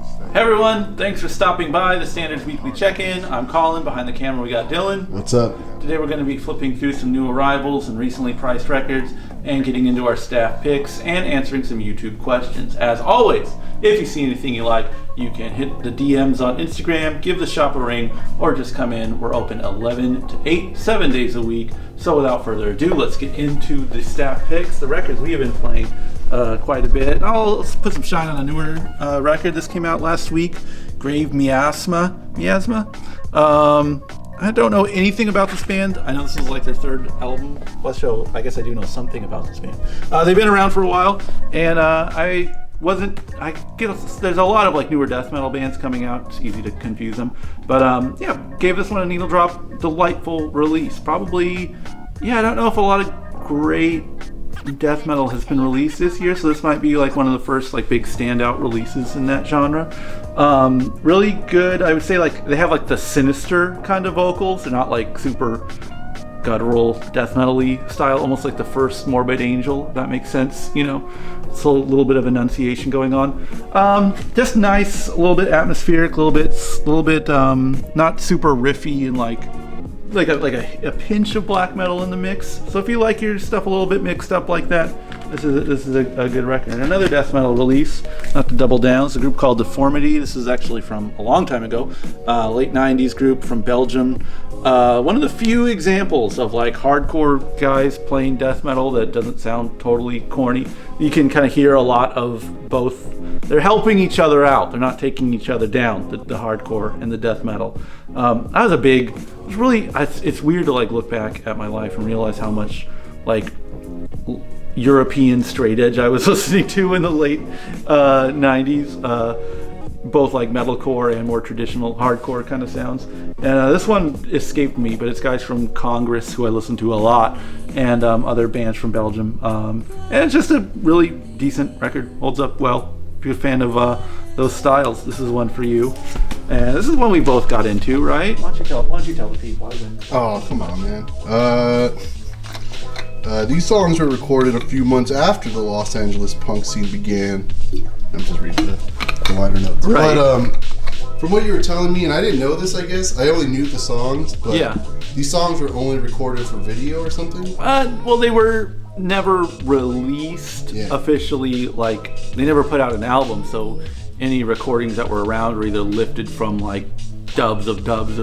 Hey everyone, thanks for stopping by the Standards Weekly Check-In. I'm Colin. Behind the camera we got Dylan. What's up? Today we're going to be flipping through some new arrivals and recently priced records and getting into our staff picks and answering some YouTube questions. As always, if you see anything you like, you can hit the DMs on Instagram, give the shop a ring, or just come in. We're open 11 to 8, 7 days a week. So without further ado, let's get into the staff picks, the records we have been playing quite a bit. I'll put some shine on a newer record. This came out last week, Grave Miasma. I don't know anything about this band. I know this is like their third album. Well, so I guess I do know something about this band. They've been around for a while, and there's a lot of like newer death metal bands coming out. It's easy to confuse them, but gave this one a needle drop, delightful release. Probably, I don't know if a lot of great death metal has been released this year, so this might be like one of the first like big standout releases in that genre. Really good. I would say like they have like the sinister kind of vocals. They're not like super guttural death metal-y style, almost like the first Morbid Angel, if that makes sense. It's a little bit of enunciation going on. Just nice, a little bit atmospheric, a little bit not super riffy and like a pinch of black metal in the mix. So if you like your stuff a little bit mixed up like that, this is a good record. Another death metal release, not to double down, it's a group called Deformity. This is actually from a long time ago, late 90s group from Belgium. One of the few examples of like hardcore guys playing death metal that doesn't sound totally corny. You can kind of hear a lot of both. They're helping each other out. They're not taking each other down, the hardcore and the death metal. It's weird to like look back at my life and realize how much like European straight edge I was listening to in the late 90s. Both like metalcore and more traditional hardcore kind of sounds. And this one escaped me, but it's guys from Congress who I listen to a lot, and other bands from Belgium. And it's just a really decent record. Holds up well. If you're a fan of those styles, this is one for you. And this is one we both got into, right? Why don't you tell the people? Oh, come on, man. These songs were recorded a few months after the Los Angeles punk scene began. I'm just reading the liner notes. Right. But from what you were telling me, and I didn't know this, I guess, I only knew the songs, but these songs were only recorded for video or something? Well, they were never released officially. Like, they never put out an album, so any recordings that were around were either lifted from like dubs of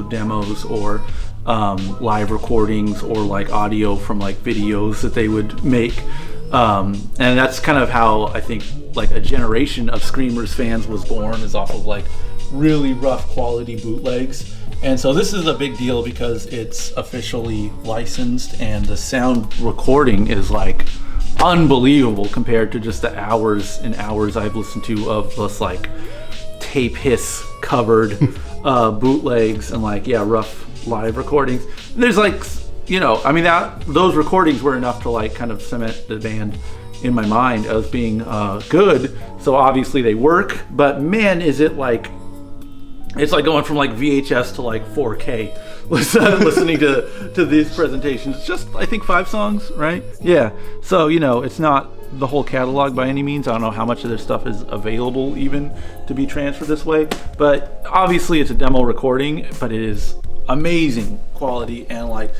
demos, or live recordings, or like audio from like videos that they would make. And that's kind of how I think like a generation of Screamers fans was born, is off of like really rough quality bootlegs. And so this is a big deal because it's officially licensed, and the sound recording is like unbelievable compared to just the hours and hours I've listened to of this like tape hiss covered bootlegs and like rough live recordings. There's like, those recordings were enough to like kind of cement the band in my mind as being good. So obviously they work, but man, is it like, it's like going from like VHS to like 4K listening to these presentations. It's just, I think, 5 songs, right? Yeah. So, it's not the whole catalog by any means. I don't know how much of their stuff is available even to be transferred this way. But obviously it's a demo recording, but it is amazing quality. And like,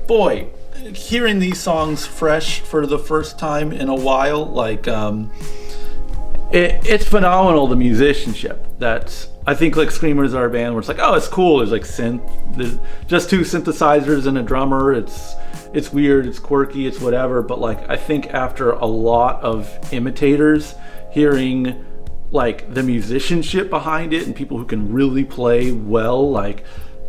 boy, hearing these songs fresh for the first time in a while, like, it's phenomenal, the musicianship. I think like Screamers are a band where it's like, oh, it's cool, there's like there's just 2 synthesizers and a drummer, it's weird, it's quirky, it's whatever. But like, I think after a lot of imitators, hearing like the musicianship behind it and people who can really play well, like,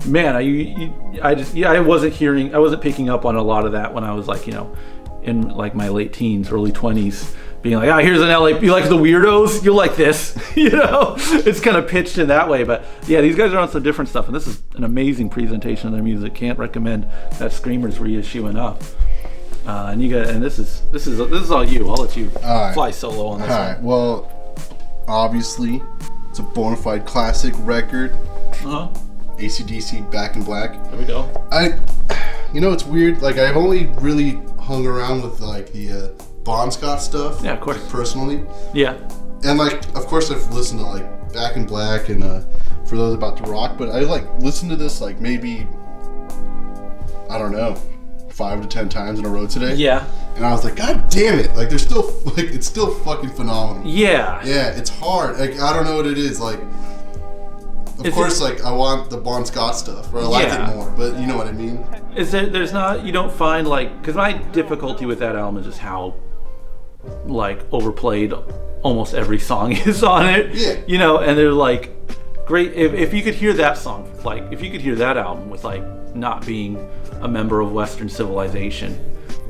man, I wasn't picking up on a lot of that when I was like, in like my late teens, early 20s, being like, here's an LA, you like the weirdos, you'll like this. It's kind of pitched in that way. But yeah, these guys are on some different stuff, and this is an amazing presentation of their music. Can't recommend that Screamers reissue enough. And this is all you. I'll let you fly solo on this one. All right. Well, obviously, it's a bona fide classic record. AC/DC, Back in Black. There we go. It's weird. Like, I've only really hung around with like the Bon Scott stuff. Yeah, of course. Like, personally. Yeah. And like, of course, I've listened to like Back in Black and For Those About to Rock, but I like listened to this like maybe, I don't know, 5 to 10 times in a row today. Yeah. And I was like, God damn it! Like, there's still like, it's still fucking phenomenal. Yeah. Yeah, it's hard. Like, I don't know what it is. Like, of course, like I want the Bon Scott stuff, or I like it more. But you know what I mean. Is there's not, you don't find like, because my difficulty with that album is just how like overplayed almost every song is on it. Yeah. You know, and they're like great if you could hear that song, like if you could hear that album with like not being a member of Western civilization,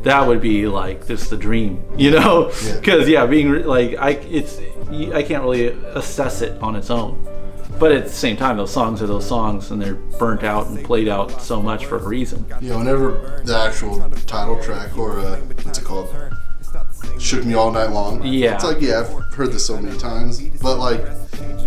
that would be like just the dream, you know? Because being like I can't really assess it on its own. But at the same time, those songs are those songs, and they're burnt out and played out so much for a reason. Yeah, whenever the actual title track, or what's it called? Shook Me All Night Long. Yeah. It's like, I've heard this so many times. But like,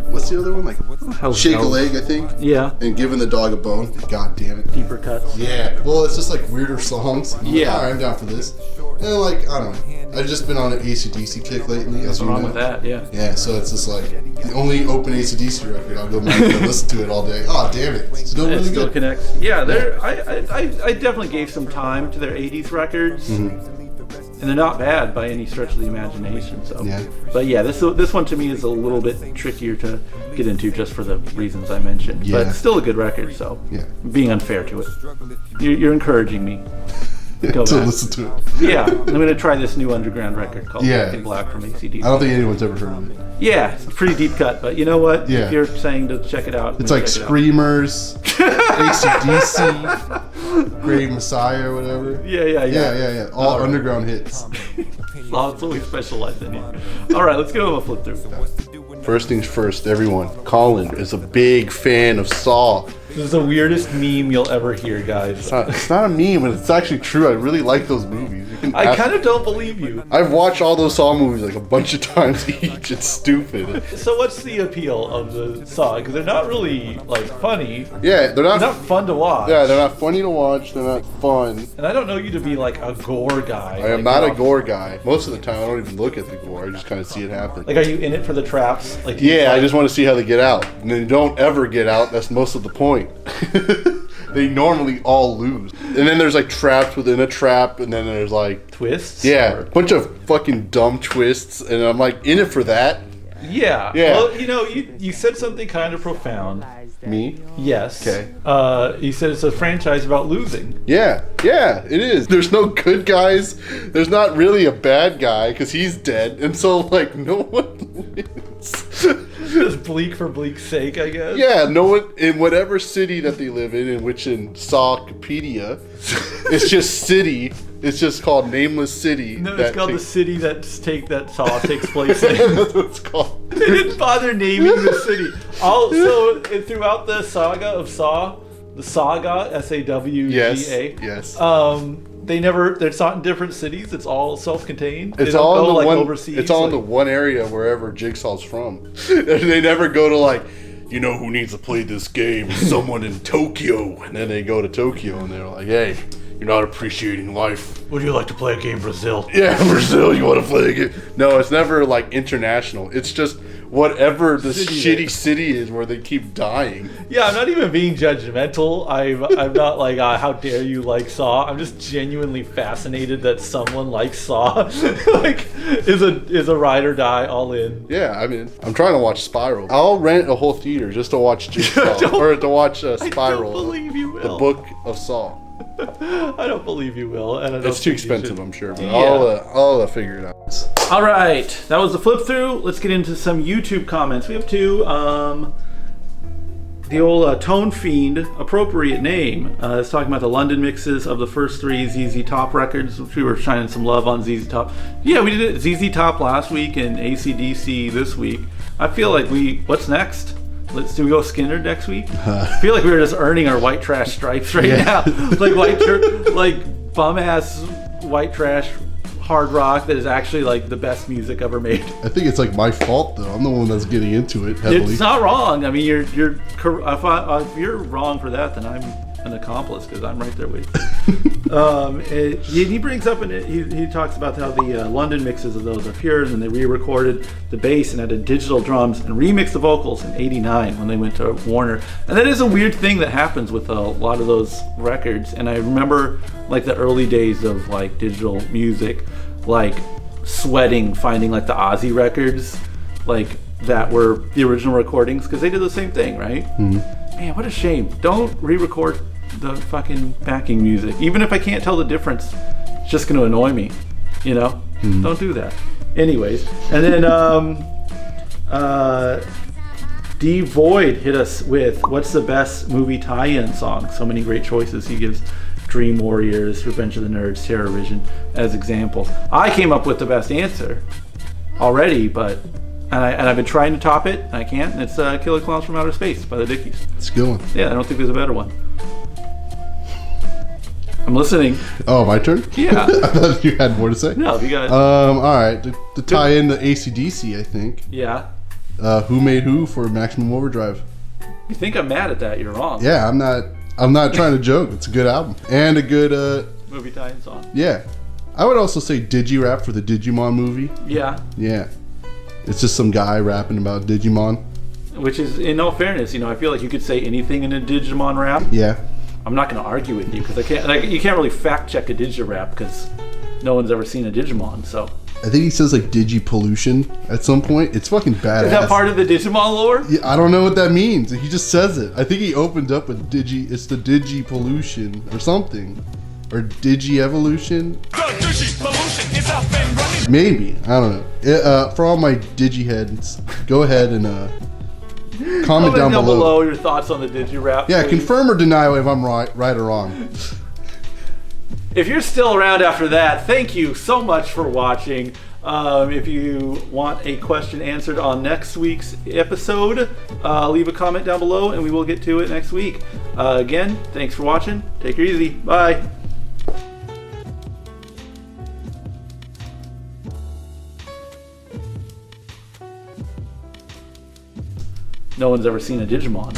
what's the other one? Like, Shake a Leg, I think. Yeah. And Giving the Dog a Bone. God damn it. Deeper cuts. Yeah. Well, it's just like weirder songs. I'm like, Yeah. all right, I'm down for this. And like, I don't know. I've just been on an AC/DC kick lately. What's wrong with that? Yeah. Yeah, so it's just like the only open AC/DC record. I'll go back and listen to it all day. Oh, damn it. It's still really still good. Connects. Yeah, I definitely gave some time to their 80s records. Mm-hmm. And they're not bad by any stretch of the imagination. So, Yeah. But yeah, this one to me is a little bit trickier to get into just for the reasons I mentioned. Yeah. But it's still a good record. So, Yeah. being unfair to it, you're encouraging me to listen to it. Yeah, I'm gonna try this new underground record called Yeah. Back in Black from ACDC. I don't think anyone's ever heard of it. Yeah, it's a pretty deep cut, but you know what? Yeah. If you're saying to check it out, It's like Screamers, AC/DC, Grave Messiah, or whatever. Yeah. All underground hits. That's what we specialize in here. All right, let's go a flip through. First things first, everyone. Colin is a big fan of Saw. This is the weirdest meme you'll ever hear, guys. It's not a meme, but it's actually true. I really like those movies. I kind of don't believe you. I've watched all those Saw movies like a bunch of times each. It's stupid. So what's the appeal of the Saw? Because they're not really like funny. Yeah, they're not fun to watch. Yeah, they're not funny to watch. They're not fun. And I don't know you to be like a gore guy. I am not a gore guy. Most of the time, I don't even look at the gore. I just kind of see it happen. Like, are you in it for the traps? Like, I just want to see how they get out. And they don't ever get out. That's most of the point. They normally all lose. And then there's like traps within a trap, and then there's like twists. Yeah, a bunch of fucking dumb twists, and I'm like in it for that. Yeah. Well, you said something kind of profound. Me? Yes. Okay. You said it's a franchise about losing. Yeah, it is. There's no good guys. There's not really a bad guy because he's dead, and so like no one wins. Just bleak for bleak's sake, I guess. Yeah, no one in whatever city that they live in which in Sawpedia, it's just city. It's just called Nameless City. No, it's called the city that Saw takes place in. That's what it's called. They didn't bother naming the city. Also, throughout the saga of Saw, the saga, SAWGA. Yes. They're not in different cities. It's all self-contained. It's all in the one. Overseas. It's all in the one area wherever Jigsaw's from. They never go to like, you know who needs to play this game? Someone in Tokyo. And then they go to Tokyo and they're like, hey, you're not appreciating life. Would you like to play a game, Brazil? Yeah, Brazil, you want to play a game? No, it's never like international. It's just whatever the shitty city is where they keep dying. Yeah, I'm not even being judgmental. I'm not like, how dare you like Saw. I'm just genuinely fascinated that someone like Saw like is a ride or die all in. Yeah, I mean, I'm trying to watch Spiral. I'll rent a whole theater just to watch Jigsaw or to watch Spiral. I don't believe you will. The Book of Saw. I don't believe you will, and it's too expensive, I'm sure. But I'll figure it out. All right, that was the flip through. Let's get into some YouTube comments. We have two. The old Tone Fiend, appropriate name, is talking about the London mixes of the first three ZZ Top records, which we were shining some love on ZZ Top. Yeah, we did it ZZ Top last week and AC/DC this week. I feel like what's next? Do we go Skinner next week? I feel like we were just earning our white trash stripes now. Like bum ass white trash hard rock that is actually like the best music ever made. I think it's like my fault though. I'm the one that's getting into it heavily. It's not wrong. I mean, if you're wrong for that, then an accomplice because I'm right there with you. He brings up, and he talks about how the London mixes of those are pure, and they re-recorded the bass and added digital drums and remixed the vocals in '89 when they went to Warner. And that is a weird thing that happens with a lot of those records. And I remember like the early days of like digital music, like sweating finding like the Ozzy records, like that were the original recordings, because they did the same thing, right? Mm-hmm. Man, what a shame. Don't re-record the fucking backing music. Even if I can't tell the difference, it's just going to annoy me, you know? Mm-hmm. Don't do that. Anyways, and then D Void hit us with what's the best movie tie-in song? So many great choices. He gives Dream Warriors, Revenge of the Nerds, Terror Vision as examples. I came up with the best answer already, but and I've been trying to top it, and I can't. And it's Killer Clowns from Outer Space by the Dickies. It's a good one. Yeah, I don't think there's a better one. I'm listening. Oh, my turn? Yeah. I thought you had more to say. No, you got it. All right. To tie in the AC/DC, I think. Yeah. Who Made Who for Maximum Overdrive. You think I'm mad at that? You're wrong. Yeah, I'm not trying to joke. It's a good album. And a good... movie tie-in song. Yeah. I would also say DIGIRAP for the Digimon movie. Yeah. Yeah. It's just some guy rapping about Digimon. Which is, in all fairness, you know, I feel like you could say anything in a Digimon rap. Yeah. I'm not going to argue with you because I can't. Like, you can't really fact check a DigiRap because no one's ever seen a Digimon. So I think he says like Digi-pollution at some point. It's fucking badass. Is that part of the Digimon lore? Yeah, I don't know what that means. He just says it. I think he opened up with It's the Digi-pollution or something. Or Digi-evolution? Maybe. I don't know. For all my Digi-heads, go ahead and comment down below your thoughts on the DigiRap. Yeah, please. confirm or deny if I'm right or wrong. If you're still around after that, thank you so much for watching. If you want a question answered on next week's episode, leave a comment down below and we will get to it next week. Again, thanks for watching. Take it easy. Bye. No one's ever seen a Digimon.